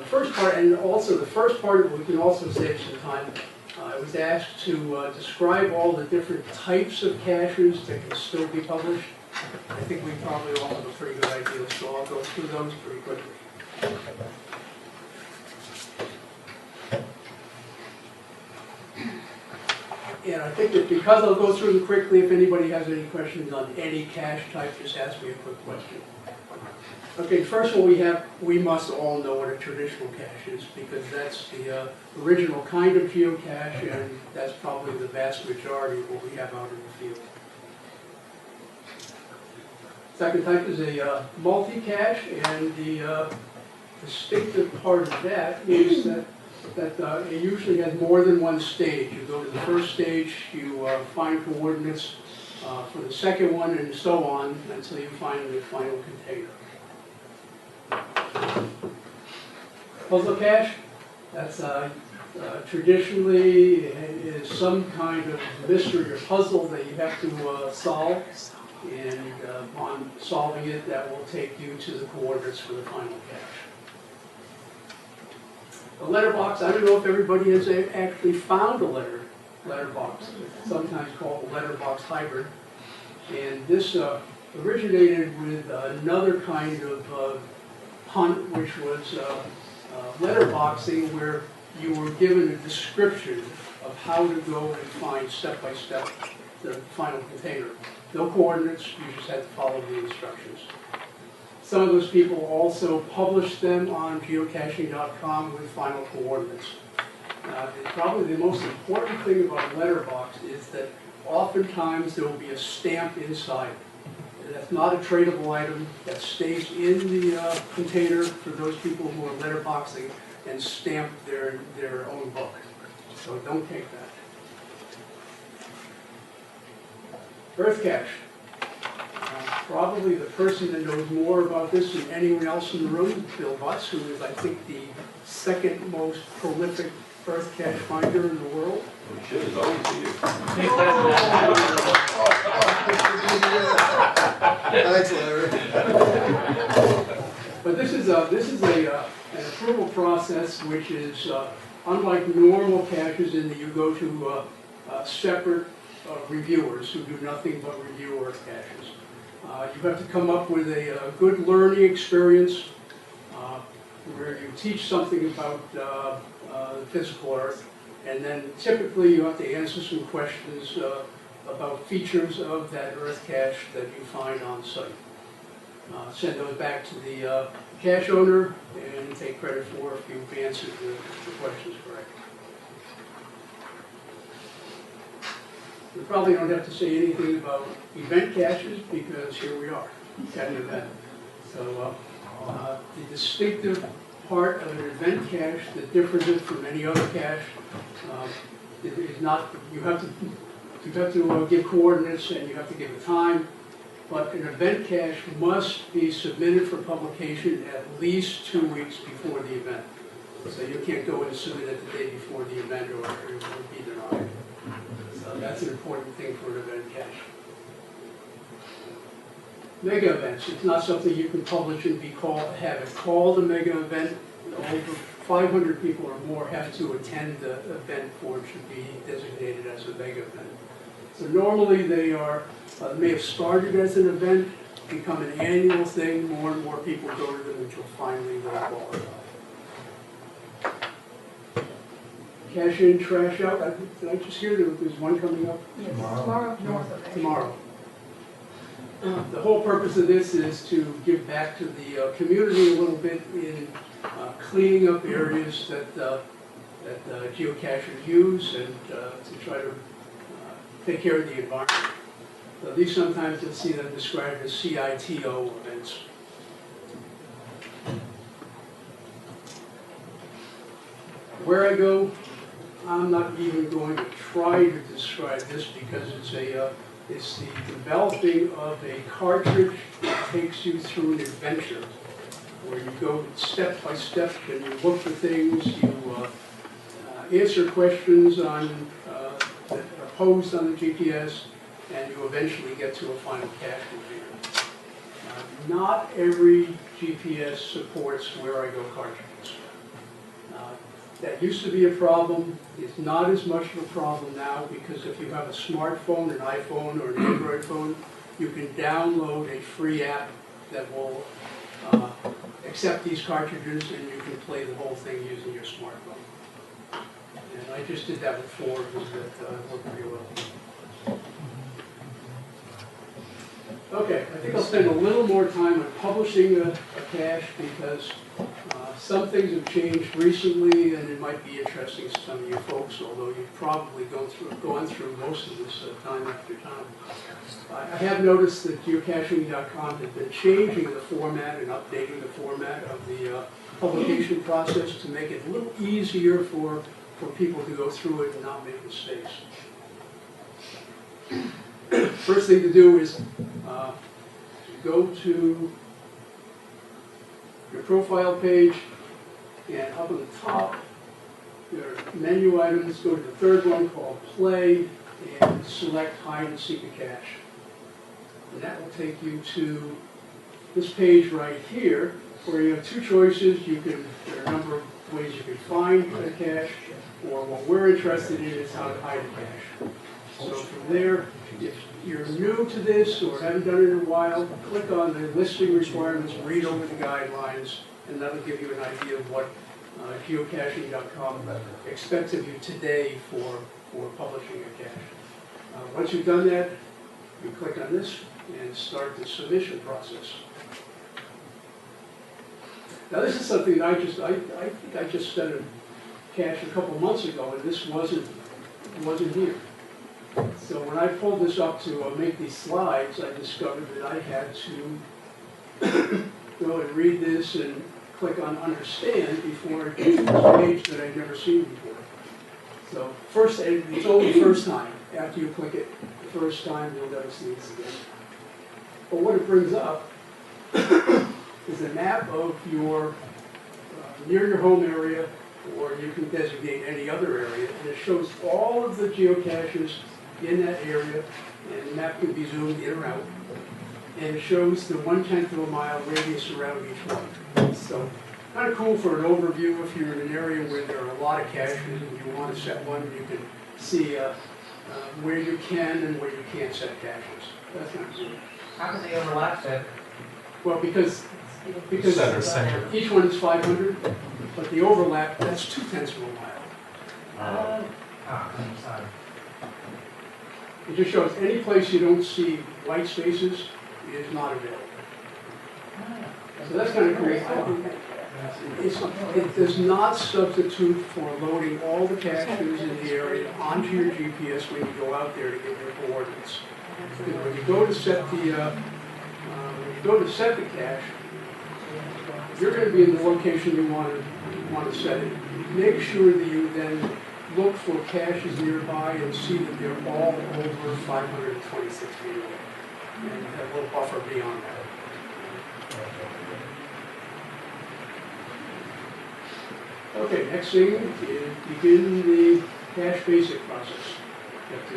first part, and also the first part, we can also save some time. I was asked to describe all the different types of caches that can still be published. I think we probably all have a pretty good idea, so I'll go through those pretty quickly. And I think that because I'll go through them quickly, if anybody has any questions on any cache type, just ask me a quick question. Okay, first one we must all know what a traditional cache is, because that's the original kind of geocache, and that's probably the vast majority of what we have out in the field. Second type is a multi-cache, and the distinctive part of that is that it usually has more than one stage. You go to the first stage, you find coordinates for the second one, and so on, until you find the final container. Puzzle cache, that's traditionally is some kind of mystery or puzzle that you have to solve, and upon solving it, that will take you to the coordinates for the final cache. A letterbox, I don't know if everybody has actually found a letterbox, sometimes called a letterbox hybrid, and this originated with another kind of hunt, which was letterboxing, where you were given a description of how to go and find step by step the final container. No coordinates, you just had to follow the instructions. Some of those people also published them on geocaching.com with final coordinates. Probably the most important thing about a letterbox is that oftentimes there will be a stamp inside. That's not a tradable item. That stays in the container for those people who are letterboxing and stamp their own book. So don't take that. Earth cache. Probably the person that knows more about this than anyone else in the room is Bill Butts, who is, I think, the second most prolific earth cache finder in the world. We should have always be you. Thanks, Larry. But this is an approval process which is unlike normal caches in that you go to separate reviewers who do nothing but review earth caches. You have to come up with a good learning experience where you teach something about the physical earth, and then typically you have to answer some questions about features of that earth cache that you find on site. Send those back to the cache owner and take credit for if you've answered the questions correctly. We probably don't have to say anything about event caches because here we are at an event. So the distinctive part of an event cache that differs it from any other cache is not, you have to give coordinates and you have to give a time, but an event cache must be submitted for publication at least 2 weeks before the event. So you can't go and submit it the day before the event or it will be denied. So that's an important thing for an event cache. Mega events, it's not something you can publish and have it called a mega event. Over 500 people or more have to attend the event for it should be designated as a mega event. So normally they may have started as an event, become an annual thing, more and more people go to them until finally they qualify. Cash in, trash out. Did I just hear there's one coming up? Yes. Tomorrow. Tomorrow. The whole purpose of this is to give back to the community a little bit in cleaning up areas that geocachers use and to try to take care of the environment. These sometimes you'll see them described as CITO events. Where I go, I'm not even going to try to describe this because it's the developing of a cartridge that takes you through an adventure where you go step by step and you look for things, you answer questions that are posed on the GPS, and you eventually get to a final cache container. Not every GPS supports Where I Go cartridges. That used to be a problem. It's not as much of a problem now because if you have a smartphone, an iPhone, or an Android phone, you can download a free app that will accept these cartridges, and you can play the whole thing using your smartphone. And I just did that with 4 of them that worked pretty well. Okay, I think I'll spend a little more time on publishing a cache because some things have changed recently, and it might be interesting to some of you folks, although you've probably gone through most of this time after time. I have noticed that geocaching.com has been changing the format and updating the format of the publication process to make it a little easier for people to go through it and not make mistakes. First thing to do is go to your profile page, and up on the top, your menu items, go to the third one called Play, and select Hide and Seek a Cache. And that will take you to this page right here, where you have 2 choices. There are a number of ways you can find a cache, or what we're interested in is how to hide a cache. So from there, if you're new to this or haven't done it in a while, click on the listing requirements, read over the guidelines, and that'll give you an idea of what geocaching.com expects of you today for publishing a cache. Once you've done that, you click on this and start the submission process. Now this is something that I think I just sent a cache a couple months ago, and this wasn't here. So when I pulled this up to make these slides, I discovered that I had to go and read this and click on Understand before I get to this page that I'd never seen before. So first, it's only the first time. After you click it the first time, you'll never see this again. But what it brings up is a map of your near your home area, or you can designate any other area, and it shows all of the geocaches in that area, and the map can be zoomed in or out, and it shows the 1/10 of a mile radius around each one. So kind of cool for an overview if you're in an area where there are a lot of caches and you want to set one, you can see where you can and where you can't set caches. That's not cool. How can they overlap then? Well, because Center. each one is 500, but the overlap, that's 2/10 of a mile. I'm sorry. It just shows any place you don't see white spaces is not available. So that's kind of cool. It does not substitute for loading all the caches in the area onto your GPS when you go out there to get your coordinates. Because when you go to set the cache, you're going to be in the location you want to set it. Make sure that you then look for caches nearby and see that they're all over 526 feet away, and have a little buffer beyond that. Okay, next thing is begin the cache basic process. You have to,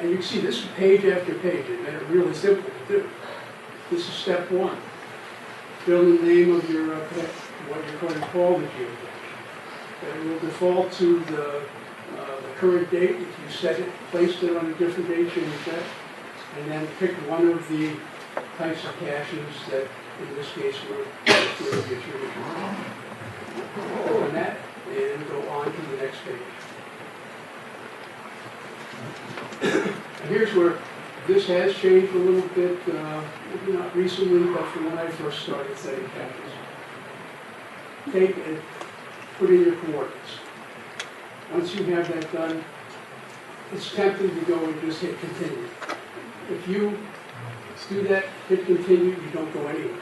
and you can see this is page after page. It made it really simple to do. This is step 1. Fill in the name of your what you're going to call the geocache. It will default to the current date. If you set it, placed it on a different date, change that, and then pick one of the types of caches that, in this case, will get your on that, and go on to the next page. And here's where this has changed a little bit, maybe not recently, but from when I first started setting caches. Take and put in your coordinates. Once you have that done, it's tempting to go and just hit continue. If you do that, hit continue, you don't go anywhere.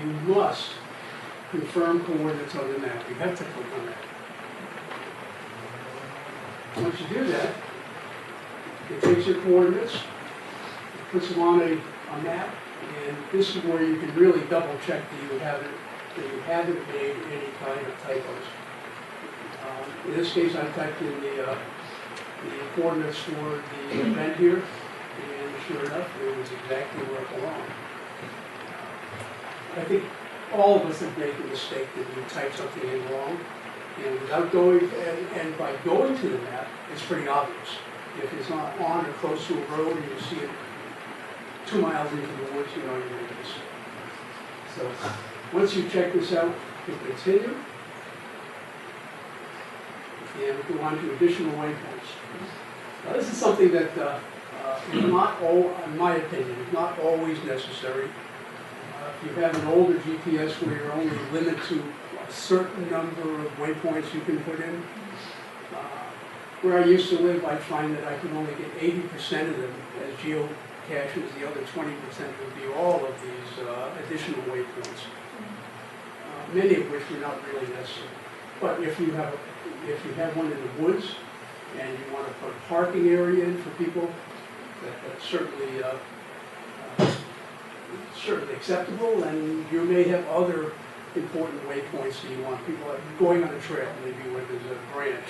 You must confirm coordinates on the map. You have to click on that. Once you do that, it takes your coordinates, puts them on a map, and this is where you can really double check that you haven't made any kind of typos. In this case, I typed in the coordinates for the event here, and sure enough, it was exactly where it belonged. I think all of us have made the mistake that we type something in wrong, And without going, and by going to the map, it's pretty obvious. If it's not on or close to a road and you see it 2 miles into the woods, you know you're going to miss it. So once you check this out, you continue. And we go on to additional waypoints. Now this is something that is not all, in my opinion, is not always necessary. If you have an older GPS where you're only limited to a certain number of waypoints you can put in, where I used to live, I find that I could only get 80% of them as geocaches. The other 20% would be all of these additional waypoints, many of which were not really necessary. But if you have one in the woods and you want to put a parking area in for people, that's certainly acceptable, and you may have other important waypoints that you want people going on a trail, maybe where there's a branch,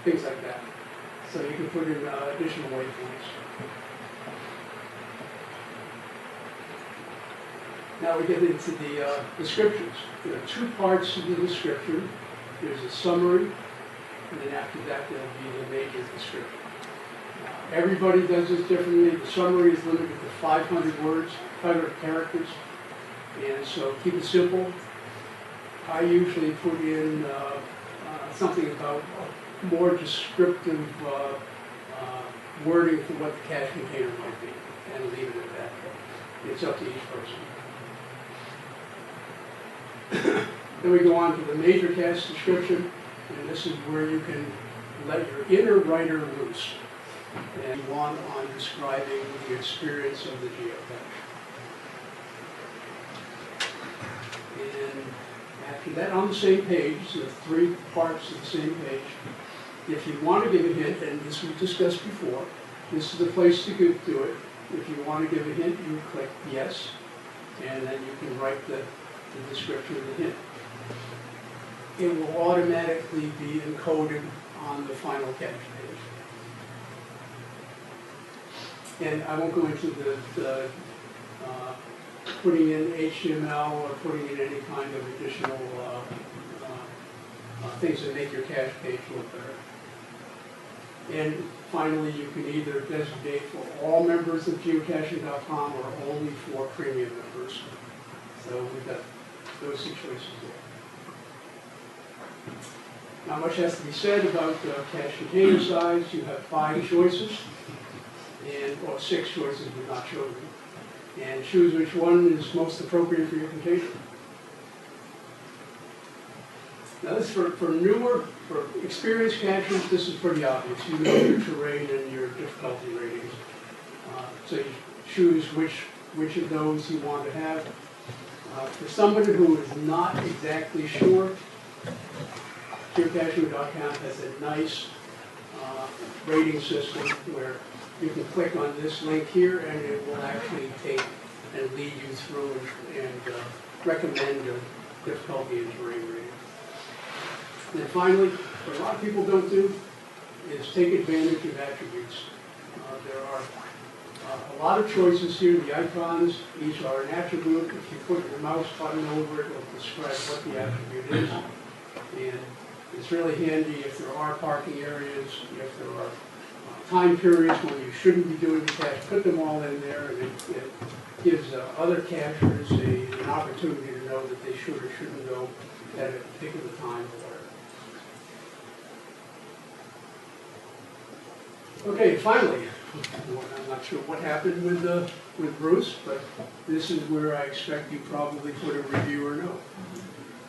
things like that. So you can put in additional waypoints. Now we get into the descriptions. There are 2 parts of the description. There's a summary, and then after that there'll be the major description. Everybody does this differently. The summary is limited to 500 words, 500 characters, and so keep it simple. I usually put in something about more descriptive wording for what the cache container might be, and leave it at that. It's up to each person. Then we go on to the major cache description, and this is where you can let your inner writer loose and go on describing the experience of the geocache. And after that, on the same page, the 3 parts of the same page, if you want to give a hint, and this we discussed before, this is the place to do it. If you want to give a hint, you click yes, and then you can write the description of the hint. It will automatically be encoded on the final cache page. And I won't go into the putting in HTML or putting in any kind of additional things that make your cache page look better. And finally, you can either designate for all members of geocaching.com or only for premium members. So we've got those 2 choices there. Not much has to be said about cache container size. You have 5 choices, or 6 choices but not chosen. And choose which one is most appropriate for your container. Now this is for experienced cachers, this is pretty obvious. You know your terrain and your difficulty ratings. So you choose which of those you want to have. For somebody who is not exactly sure, geocaching.com has a nice rating system where you can click on this link here and it will actually take and lead you through and recommend a difficulty and terrain rating. And then finally, what a lot of people don't do is take advantage of attributes. There are a lot of choices here. The icons, each are an attribute. If you put your mouse button over it, it will describe what the attribute is. And it's really handy if there are parking areas, if there are time periods when you shouldn't be doing the cache, put them all in there, and it gives other cachers an opportunity to know that they should or shouldn't go at a particular time or whatever. Okay, finally, I'm not sure what happened with Bruce, but this is where I expect you probably put a reviewer note.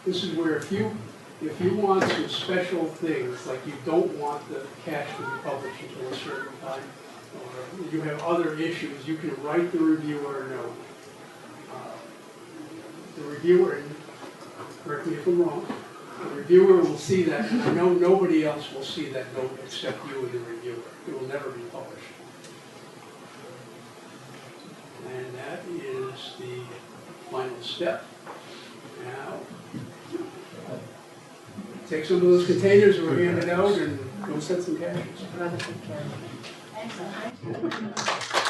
This is where if you want some special things, like you don't want the cache to be published until a certain time, or you have other issues, you can write the reviewer a note. The reviewer, and correct me if I'm wrong, the reviewer will see that, and I know nobody else will see that note except you and the reviewer. It will never be published. And that is the final step. Now, take some of those containers that were handed out and go set some caches. Excellent.